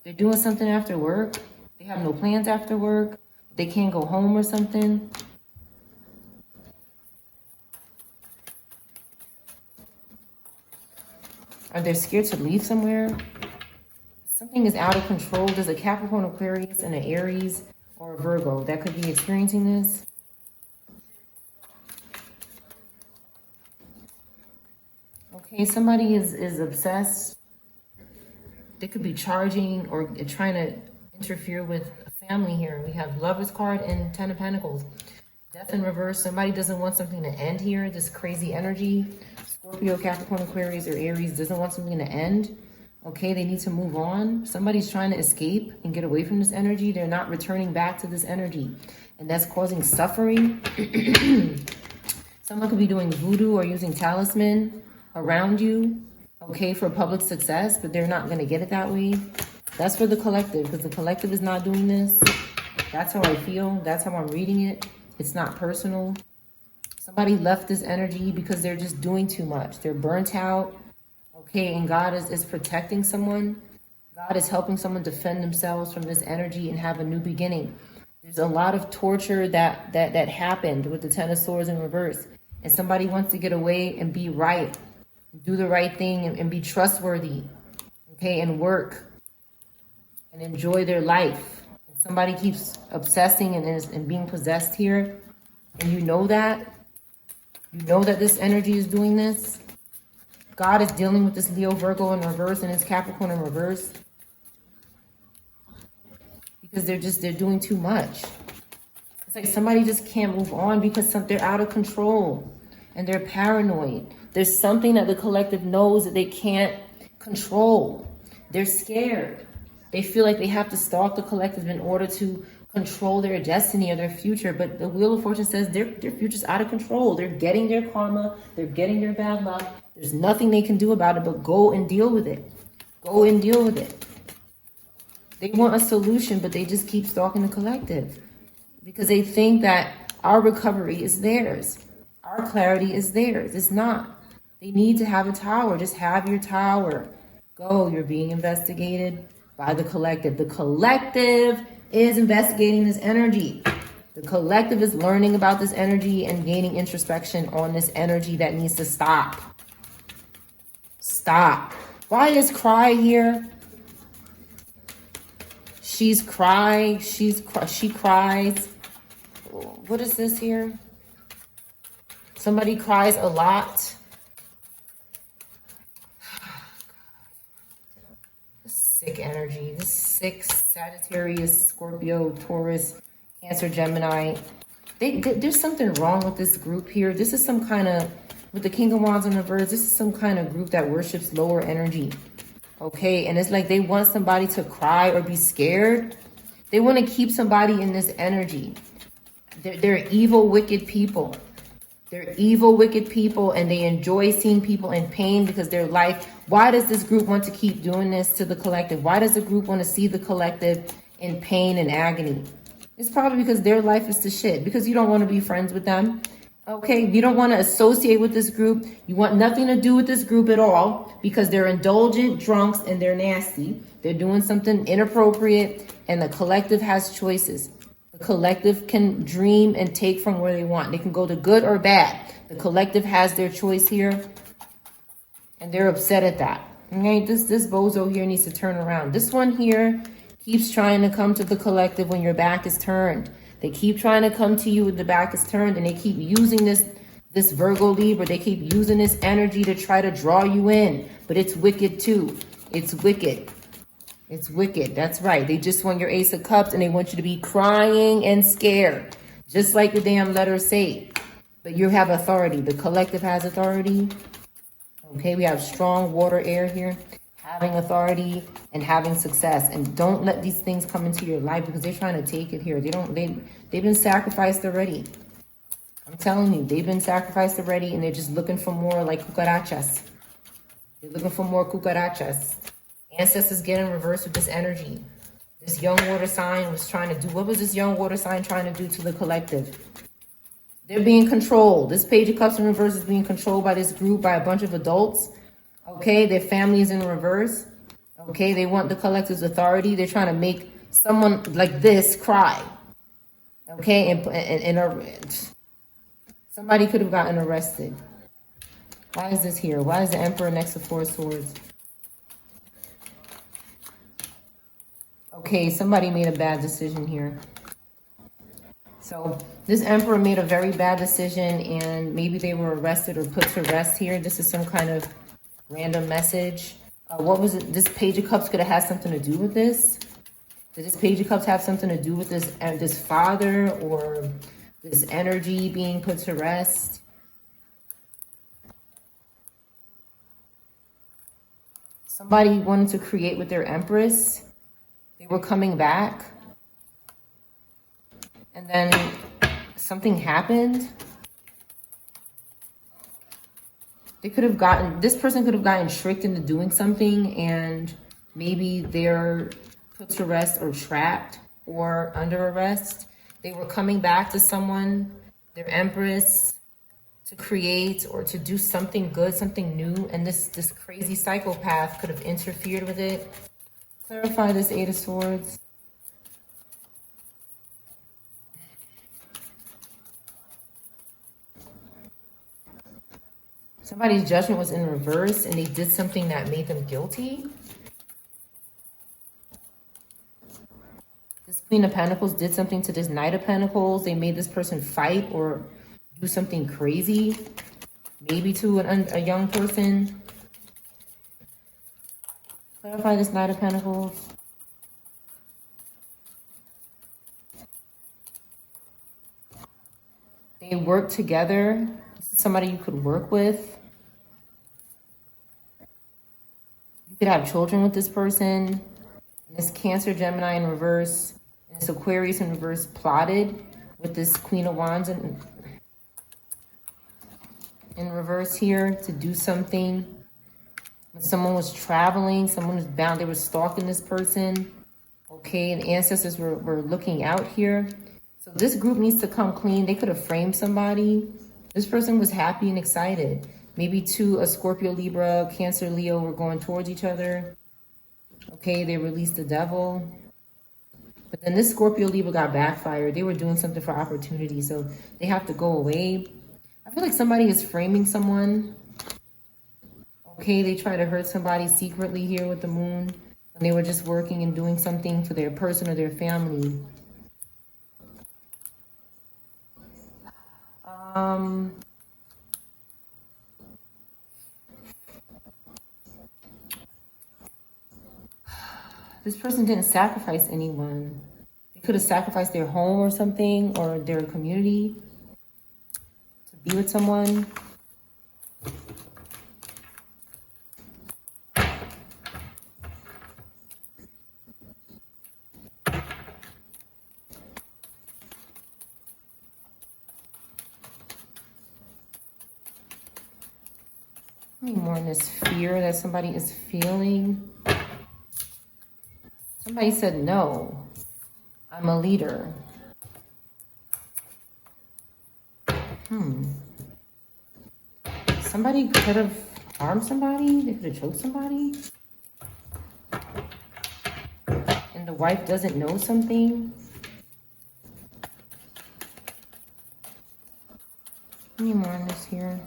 A: They're doing something after work. They have no plans after work. They can't go home or something. Are they scared to leave somewhere? Something is out of control. There's a Capricorn, Aquarius, and an Aries or a Virgo that could be experiencing this. Okay, somebody is obsessed. They could be charging or trying to interfere with a family here. We have Lover's card and 10 of Pentacles. Death in reverse. Somebody doesn't want something to end here. This crazy energy. Scorpio, Capricorn, Aquarius, or Aries doesn't want something to end. Okay, they need to move on. Somebody's trying to escape and get away from this energy. They're not returning back to this energy. And that's causing suffering. Someone could be doing voodoo or using talisman around you. okay, for public success, but they're not going to get it that way. That's for the collective, because the collective is not doing this. That's how I feel. That's how I'm reading it. It's not personal. Somebody left this energy because they're just doing too much. They're burnt out. Okay, and God is protecting someone. God is helping someone defend themselves from this energy and have a new beginning. There's a lot of torture that happened with the Ten of Swords in reverse. And somebody wants to get away and be right. Do the right thing and be trustworthy. Okay, and work. And enjoy their life. And somebody keeps obsessing and being possessed here. And you know that. You know that this energy is doing this. God is dealing with this Leo, Virgo in reverse and his Capricorn in reverse. Because they're doing too much. It's like somebody just can't move on because they're out of control. And they're paranoid. There's something that the collective knows that they can't control. They're scared. They feel like they have to stalk the collective in order to control their destiny or their future. But the Wheel of Fortune says their future's out of control. They're getting their karma. They're getting their bad luck. There's nothing they can do about it but go and deal with it. Go and deal with it. They want a solution, but they just keep stalking the collective. Because they think that our recovery is theirs. Our clarity is theirs. It's not. They need to have a tower. Just have your tower. Go. You're being investigated by the collective. The collective is investigating this energy. The collective is learning about this energy and gaining introspection on this energy that needs to stop. Stop. Why is cry here? She cries. What is this here? Somebody cries a lot. Sick energy. This sick Sagittarius, Scorpio, Taurus, Cancer, Gemini. There's something wrong with this group here. This is some kind of, with the King of Wands in reverse, this is some kind of group that worships lower energy. Okay, and it's like they want somebody to cry or be scared. They want to keep somebody in this energy. They're evil, wicked people. They're evil, wicked people, and they enjoy seeing people in pain because their life. Why does this group want to keep doing this to the collective? Why does the group want to see the collective in pain and agony? It's probably because their life is to shit, because you don't want to be friends with them. Okay, you don't want to associate with this group. You want nothing to do with this group at all because they're indulgent, drunks, and they're nasty. They're doing something inappropriate, and the collective has choices. The collective can dream and take from where they want. They can go to good or bad. The collective has their choice here, and they're upset at that. Okay, this bozo here needs to turn around. This one here keeps trying to come to the collective when your back is turned. They keep trying to come to you when the back is turned, and they keep using this Virgo Libra. They keep using this energy to try to draw you in, but it's wicked too. It's wicked. It's wicked. That's right. They just want your Ace of Cups, and they want you to be crying and scared, just like the damn letters say. But you have authority. The collective has authority. Okay, we have strong water, air here. Having authority and having success. And don't let these things come into your life because they're trying to take it here. They've been sacrificed already. I'm telling you, they've been sacrificed already, and they're just looking for more, like cucarachas. They're looking for more cucarachas. Ancestors get in reverse with this energy. This young water sign was trying to do, what was this young water sign trying to do to the collective? They're being controlled. This Page of Cups in reverse is being controlled by this group, by a bunch of adults. Okay, their family is in reverse. Okay, they want the collective's authority. They're trying to make someone like this cry. Okay, and somebody could have gotten arrested. Why is this here? Why is the Emperor next to Four Swords? Okay, somebody made a bad decision here. So this Emperor made a very bad decision, and maybe they were arrested or put to rest here. This is some kind of random message. What was it? This Page of Cups could have had something to do with this. Did this Page of Cups have something to do with this father or this energy being put to rest? Somebody wanted to create with their Empress. They were coming back. And then something happened. This person could have gotten tricked into doing something, and maybe they're put to rest or trapped or under arrest. They were coming back to someone, their empress, to create or to do something good, something new, and this crazy psychopath could have interfered with it. Clarify this Eight of Swords. Somebody's judgment was in reverse and they did something that made them guilty. This Queen of Pentacles did something to this Knight of Pentacles. They made this person fight or do something crazy. Maybe to a young person. Clarify this Knight of Pentacles. They work together. This is somebody you could work with. You could have children with this person. And this Cancer, Gemini in reverse, and this Aquarius in reverse plotted with this Queen of Wands in reverse here to do something. When someone was traveling, someone was bound, they were stalking this person. Okay, and ancestors were looking out here. So this group needs to come clean. They could have framed somebody. This person was happy and excited. Maybe a Scorpio, Libra, Cancer, Leo were going towards each other. Okay, they released the devil. But then this Scorpio, Libra got backfired. They were doing something for opportunity, so they have to go away. I feel like somebody is framing someone. Okay, they try to hurt somebody secretly here with the moon. And they were just working and doing something for their person or their family. This person didn't sacrifice anyone. They could have sacrificed their home or something, or their community to be with someone. More in this fear that somebody is feeling. Somebody said, no, I'm a leader. Somebody could have harmed somebody. They could have choked somebody. And the wife doesn't know something. Any more on this here?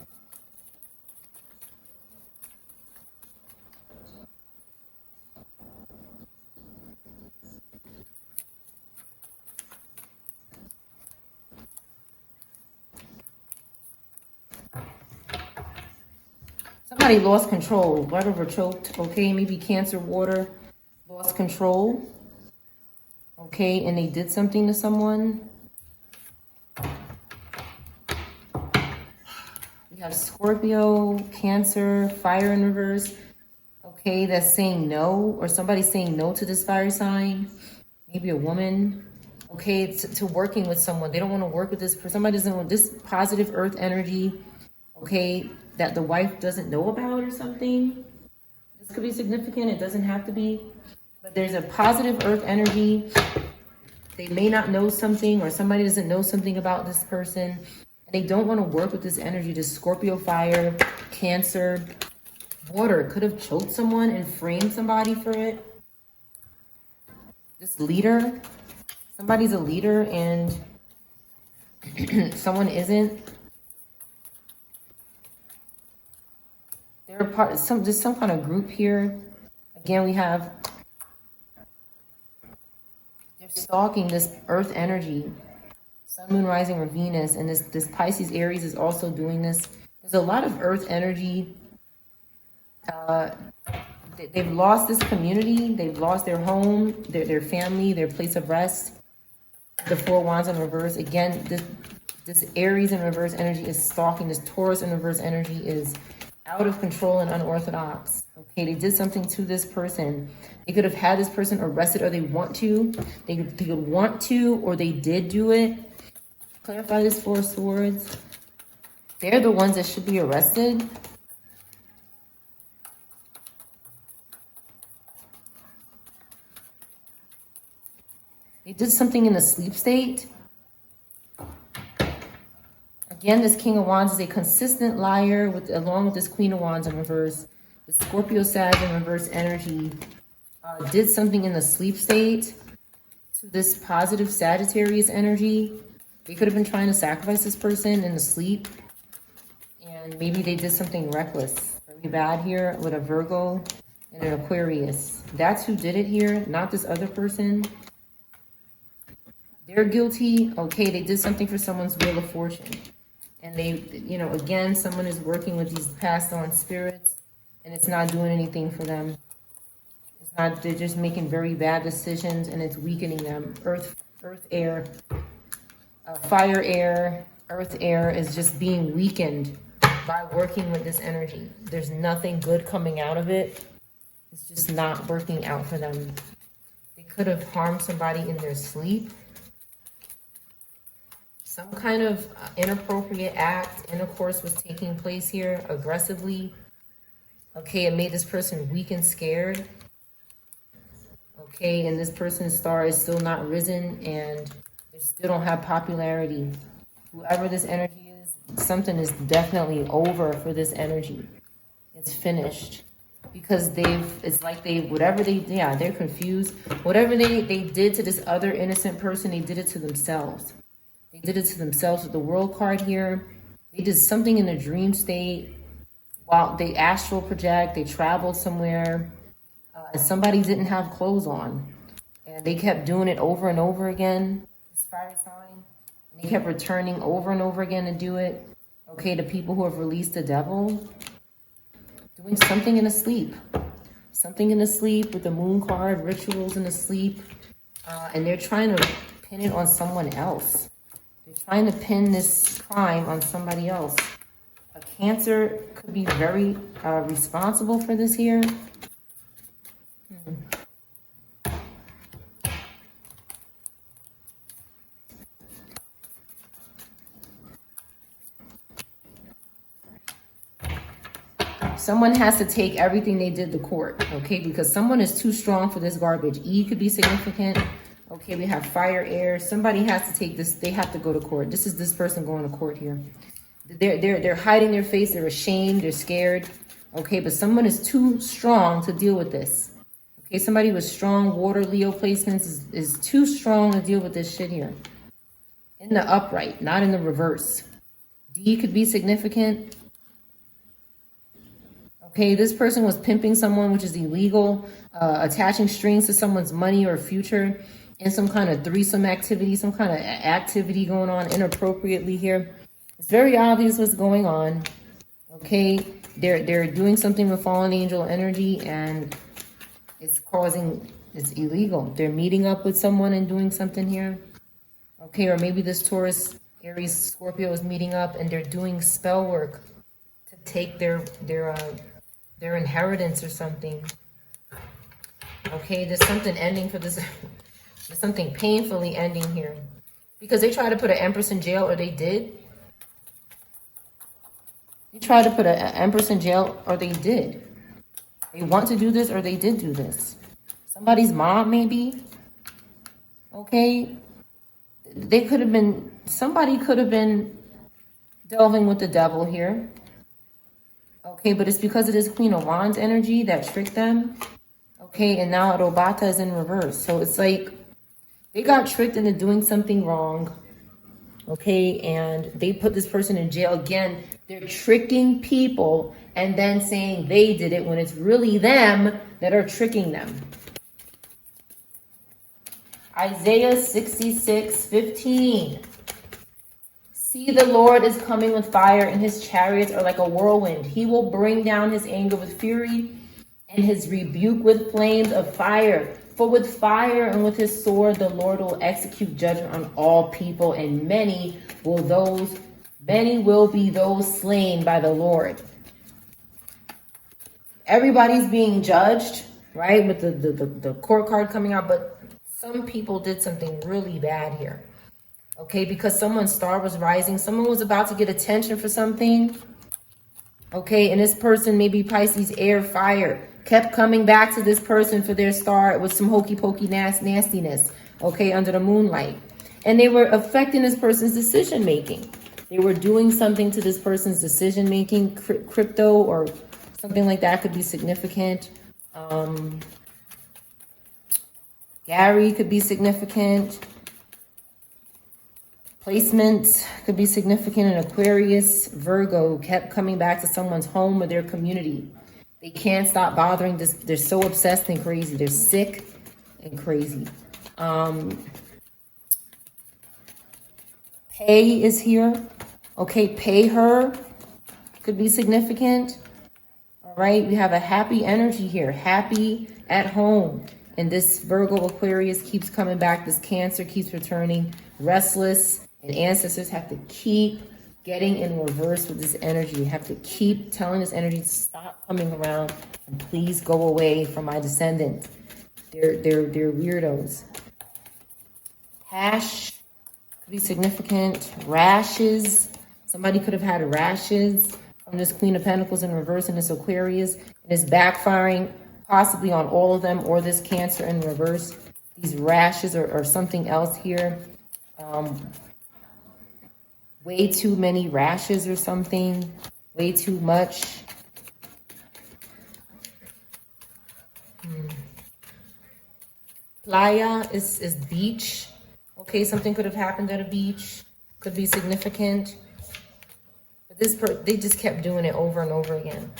A: Somebody lost control, whatever, choked, okay? Maybe Cancer, water, lost control, okay? And they did something to someone. We have Scorpio, Cancer, fire in reverse, okay? That's saying no, or somebody's saying no to this fire sign. Maybe a woman, okay? To working with someone. They don't want to work with this person. Somebody doesn't want this positive earth energy, okay, that the wife doesn't know about or something. This could be significant. It doesn't have to be. But there's a positive earth energy. They may not know something, or somebody doesn't know something about this person. And they don't want to work with this energy. This Scorpio fire, Cancer, water could have choked someone and framed somebody for it. This leader, somebody's a leader and someone isn't. They're part of some kind of group here. Again, we have, they're stalking this earth energy, sun, moon, rising, or Venus, and this Pisces, Aries is also doing this. There's a lot of earth energy. They've lost this community. They've lost their home, their family, their place of rest. The Four Wands in reverse. Again, this Aries in reverse energy is stalking. This Taurus in reverse energy is out of control and unorthodox. Okay, they did something to this person. They could have had this person arrested, or they want to. They could want to, or they did do it. Clarify this Four of Swords. They're the ones that should be arrested. They did something in a sleep state. Again, this King of Wands is a consistent liar along with this Queen of Wands in reverse. The Scorpio Sag in reverse energy did something in the sleep state to this positive Sagittarius energy. They could have been trying to sacrifice this person in the sleep. And maybe they did something reckless. Very bad here with a Virgo and an Aquarius. That's who did it here, not this other person. They're guilty. Okay, they did something for someone's Wheel of Fortune. And they, you know, again, someone is working with these passed on spirits and it's not doing anything for them. It's not, they're just making very bad decisions and it's weakening them. Earth, air, fire, air, earth, air is just being weakened by working with this energy. There's nothing good coming out of it. It's just not working out for them. They could have harmed somebody in their sleep. Some kind of inappropriate act, intercourse was taking place here aggressively. Okay, it made this person weak and scared. Okay, and this person's star is still not risen and they still don't have popularity. Whoever this energy is, something is definitely over for this energy. It's finished. Because it's like they're confused. Whatever they did to this other innocent person, they did it to themselves. They did it to themselves with the World card here. They did something in a dream state. While they astral project, they traveled somewhere. And somebody didn't have clothes on. And they kept doing it over and over again. This fire sign. And they kept returning over and over again to do it. Okay, the people who have released the devil. Doing something in the sleep. Something in the sleep with the Moon card. Rituals in the sleep. And they're trying to pin it on someone else. They're trying to pin this crime on somebody else. A Cancer could be very responsible for this here. Someone has to take everything they did to court, okay? Because someone is too strong for this garbage. E could be significant. Okay, we have fire, air. Somebody has to take this. They have to go to court. This is this person going to court here. They're hiding their face. They're ashamed. They're scared. Okay, but someone is too strong to deal with this. Okay, somebody with strong water Leo placements is too strong to deal with this shit here. In the upright, not in the reverse. D could be significant. Okay, this person was pimping someone, which is illegal, attaching strings to someone's money or future, in some kind of threesome activity, some kind of activity going on inappropriately here. It's very obvious what's going on. Okay, they're doing something with fallen angel energy, and it's illegal. They're meeting up with someone and doing something here. Okay, or maybe this Taurus, Aries, Scorpio is meeting up and they're doing spell work to take their inheritance or something. Okay, there's something ending for this. There's something painfully ending here. Because they tried to put an Empress in jail, or they did. They tried to put an Empress in jail, or they did. They want to do this, or they did do this. Somebody's mom, maybe. Okay. Somebody could have been delving with the devil here. Okay, but it's because of this Queen of Wands energy that tricked them. Okay, and now Robata is in reverse. So it's like they got tricked into doing something wrong. Okay, and they put this person in jail. Again, they're tricking people and then saying they did it when it's really them that are tricking them. Isaiah 66:15. See, the Lord is coming with fire, and his chariots are like a whirlwind. He will bring down his anger with fury and his rebuke with flames of fire. For with fire and with his sword, the Lord will execute judgment on all people, and many will be those slain by the Lord. Everybody's being judged, right? With the court card coming out, but some people did something really bad here. Okay, because someone's star was rising. Someone was about to get attention for something. Okay, and this person may be Pisces, air, fire, kept coming back to this person for their star with some hokey pokey nastiness, okay, under the moonlight. And they were affecting this person's decision making. They were doing something to this person's decision making. Crypto or something like that could be significant. Gary could be significant. Placements could be significant. In Aquarius, Virgo kept coming back to someone's home or their community. They can't stop bothering this. They're so obsessed and crazy. They're sick and crazy. Pay is here. Okay, pay her could be significant. All right, we have a happy energy here. Happy at home. And this Virgo Aquarius keeps coming back. This Cancer keeps returning. Restless. And ancestors have to keep getting in reverse with this energy. You have to keep telling this energy to stop coming around and please go away from my descendants. They're weirdos. Hash could be significant. Rashes. Somebody could have had rashes from this Queen of Pentacles in reverse in this Aquarius. And it's backfiring possibly on all of them or this Cancer in reverse. These rashes or something else here. Way too many rashes or something. Way too much. Playa is beach. Okay, something could have happened at a beach. Could be significant. But they just kept doing it over and over again.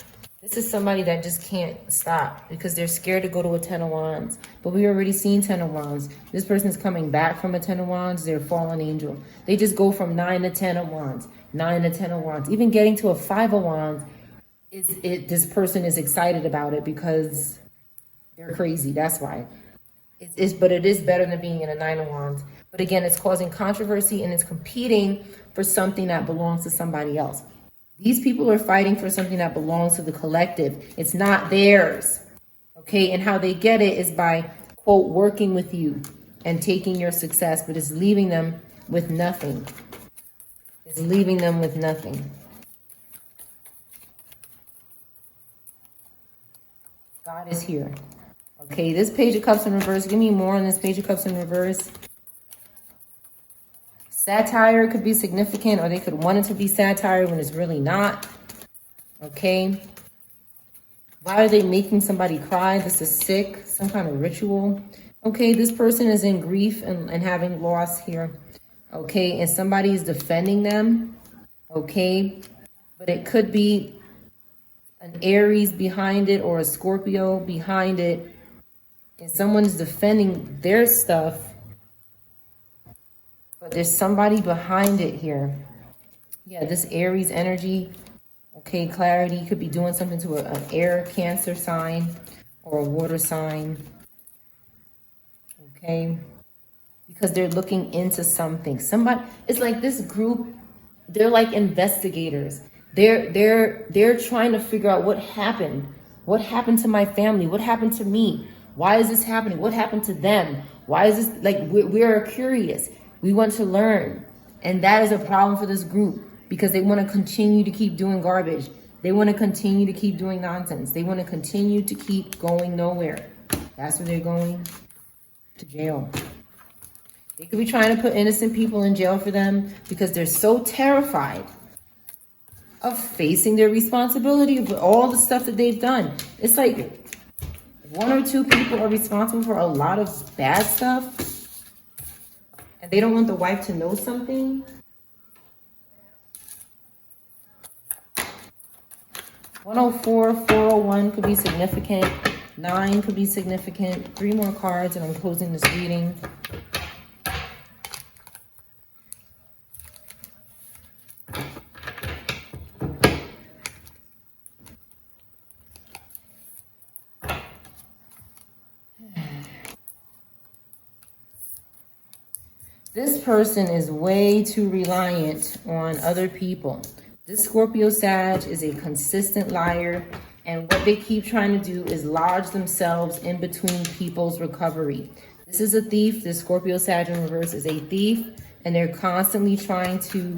A: This is somebody that just can't stop because they're scared to go to a 10 of Wands. But we already seen 10 of Wands. This person's coming back from a 10 of Wands. They're a fallen angel. They just go from 9 to 10 of Wands. 9 to 10 of Wands. Even getting to a 5 of Wands, this person is excited about it because they're crazy. That's why. But it is better than being in a 9 of Wands. But again, it's causing controversy and it's competing for something that belongs to somebody else. These people are fighting for something that belongs to the collective. It's not theirs. Okay, and how they get it is by, quote, working with you and taking your success, but it's leaving them with nothing. It's leaving them with nothing. God is here. Okay, this Page of Cups in reverse. Give me more on this Page of Cups in reverse. Satire could be significant, or they could want it to be satire when it's really not. Okay. Why are they making somebody cry? This is sick. Some kind of ritual. Okay, this person is in grief and having loss here. Okay, and somebody is defending them. Okay, but it could be an Aries behind it or a Scorpio behind it. And someone's defending their stuff. But there's somebody behind it here. Yeah, this Aries energy. Okay, clarity. Could be doing something to an air Cancer sign or a water sign. Okay. Because they're looking into something. Somebody, it's like this group, they're like investigators. They're trying to figure out what happened. What happened to my family? What happened to me? Why is this happening? What happened to them? Why is this, like, we're curious. We want to learn. And that is a problem for this group because they want to continue to keep doing garbage. They want to continue to keep doing nonsense. They want to continue to keep going nowhere. That's where they're going, to jail. They could be trying to put innocent people in jail for them because they're so terrified of facing their responsibility for all the stuff that they've done. It's like 1 or 2 people are responsible for a lot of bad stuff. And they don't want the wife to know something. 104, 401 could be significant. 9 could be significant. 3 more cards and I'm closing this reading. This person is way too reliant on other people. This Scorpio Sag is a consistent liar, and what they keep trying to do is lodge themselves in between people's recovery. This is a thief. This Scorpio Sag in reverse is a thief, and they're constantly trying to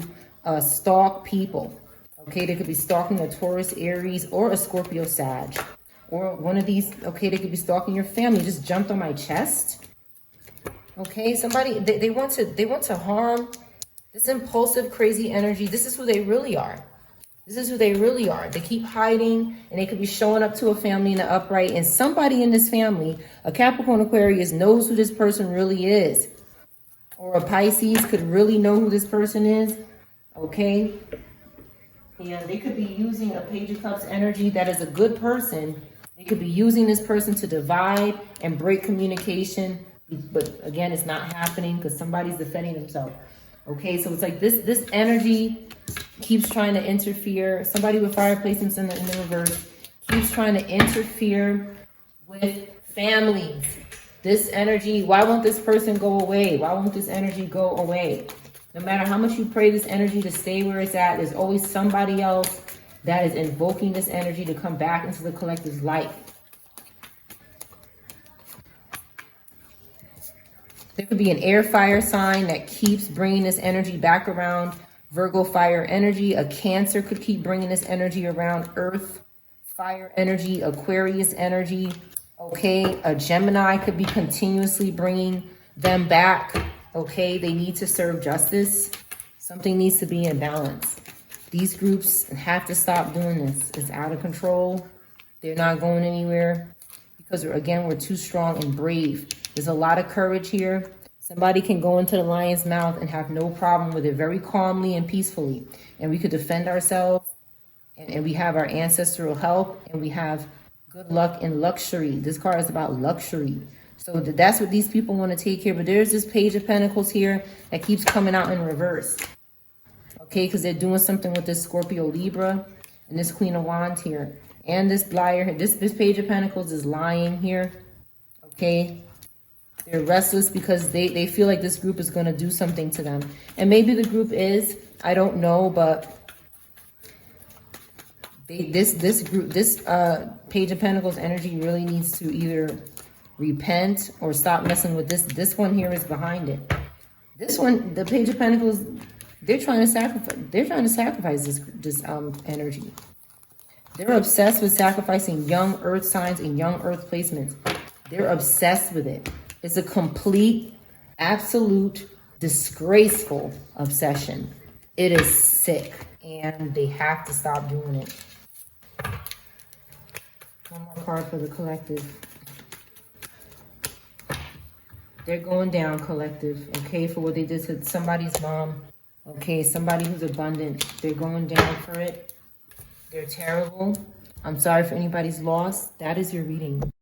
A: stalk people. Okay, they could be stalking a Taurus, Aries, or a Scorpio Sag, Or one of these, okay, they could be stalking your family, just jumped on my chest. Okay, somebody, they want to harm. This impulsive, crazy energy, this is who they really are. This is who they really are. They keep hiding, and they could be showing up to a family in the upright, and somebody in this family, a Capricorn Aquarius, knows who this person really is. Or a Pisces could really know who this person is. Okay? Yeah, they could be using a Page of Cups energy that is a good person. They could be using this person to divide and break communication. But again, it's not happening because somebody's defending themselves. Okay, so it's like this energy keeps trying to interfere. Somebody with fire placements in the reverse keeps trying to interfere with families. This energy, why won't this person go away? Why won't this energy go away? No matter how much you pray this energy to stay where it's at, there's always somebody else that is invoking this energy to come back into the collective's life. There could be an air fire sign that keeps bringing this energy back around. Virgo fire energy. A Cancer could keep bringing this energy around. Earth fire energy. Aquarius energy. Okay, a Gemini could be continuously bringing them back. Okay, they need to serve justice. Something needs to be in balance. These groups have to stop doing this. It's out of control. They're not going anywhere because, again, we're too strong and brave. There's a lot of courage here. Somebody can go into the lion's mouth and have no problem with it very calmly and peacefully. And we could defend ourselves. And we have our ancestral help. And we have good luck and luxury. This card is about luxury. So that's what these people want to take here. But there's this Page of Pentacles here that keeps coming out in reverse. Okay, because they're doing something with this Scorpio Libra and this Queen of Wands here. And this liar, this Page of Pentacles is lying here. Okay. They're restless because they feel like this group is going to do something to them. And maybe the group is, I don't know, but this Page of Pentacles energy really needs to either repent or stop messing with this. This one here is behind it. This one, the Page of Pentacles, they're trying to sacrifice. They're trying to sacrifice this energy. They're obsessed with sacrificing young earth signs and young earth placements. They're obsessed with it. It's a complete, absolute, disgraceful obsession. It is sick, and they have to stop doing it. One more card for the collective. They're going down, collective, okay, for what they did to somebody's mom. Okay, somebody who's abundant. They're going down for it. They're terrible. I'm sorry for anybody's loss. That is your reading.